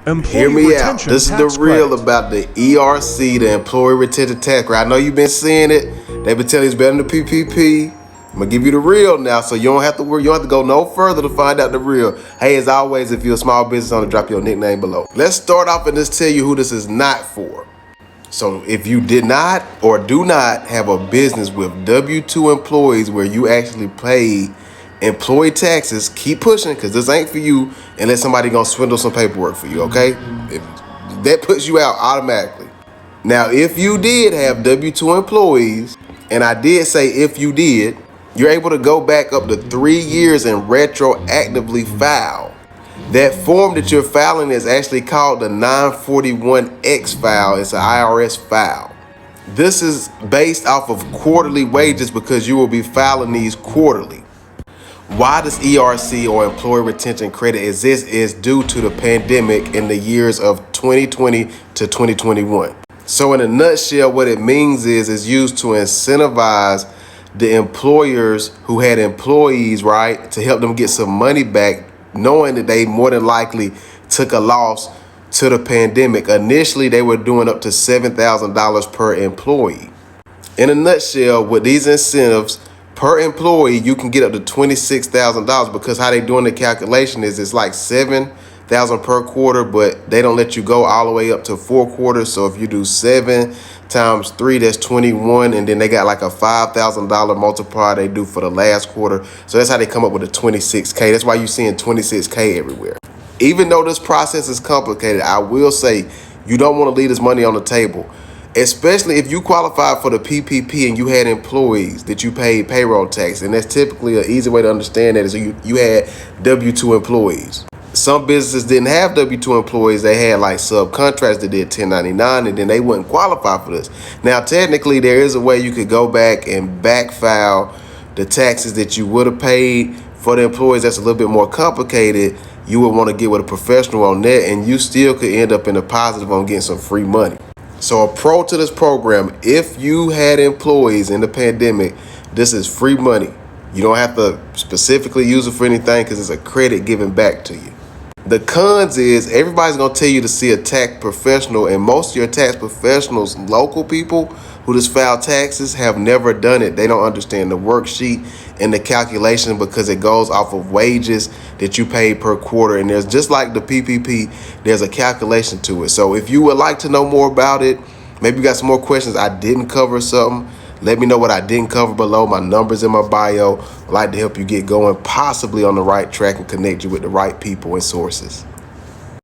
Hear Employee me out. retention This is the tax real credit. about the ERC, the Employee Retention Tax Credit. I know you've been seeing it. They've been telling you it's better than the PPP. I'm gonna give you the real now, so you don't have to worry. You don't have to go no further to find out the real. Hey, as always, if you're a small business owner, drop your nickname below. Let's start off and just tell you who this is not for. So if you did not or do not have a business with W-2 employees where you actually pay employee taxes, keep pushing, because this ain't for you unless somebody gonna swindle some paperwork for you, okay? If that puts you out automatically. Now, if you did have W-2 employees, and I did say if you did, you're able to go back up to 3 years and retroactively file. That form that you're filing is actually called the 941X file. It's an IRS file. This is based off of quarterly wages because you will be filing these quarterly. Why does ERC or Employee Retention Credit exist is due to the pandemic in the years of 2020 to 2021. So in a nutshell, what it means is it's used to incentivize the employers who had employees, right, to help them get some money back, knowing that they more than likely took a loss to the pandemic. Initially, they were doing up to $7,000 per employee. In a nutshell, with these incentives, per employee, you can get up to $26,000 because how they doing the calculation is it's like $7,000 per quarter, but they don't let you go all the way up to 4 quarters. So if you do 7 times 3, that's 21, and then they got like a $5,000 multiplier they do for the last quarter. So that's how they come up with the 26K. That's why you're seeing 26K everywhere. Even though this process is complicated, I will say you don't want to leave this money on the table. Especially if you qualified for the PPP and you had employees that you paid payroll tax. And that's typically an easy way to understand that is you had W-2 employees. Some businesses didn't have W-2 employees. They had like subcontractors that did 1099 and then they wouldn't qualify for this. Now, technically, there is a way you could go back and backfile the taxes that you would have paid for the employees. That's a little bit more complicated. You would want to get with a professional on that and you still could end up in the positive on getting some free money. So a pro to this program, if you had employees in the pandemic, this is free money. You don't have to specifically use it for anything because it's a credit given back to you. The cons is everybody's going to tell you to see a tax professional, and most of your tax professionals, local people who just file taxes, have never done it. They don't understand the worksheet and the calculation because it goes off of wages that you pay per quarter. And there's just like the PPP, there's a calculation to it. So if you would like to know more about it, maybe you got some more questions I didn't cover something, let me know what I didn't cover below. My number's in my bio. I'd like to help you get going, possibly on the right track and connect you with the right people and sources.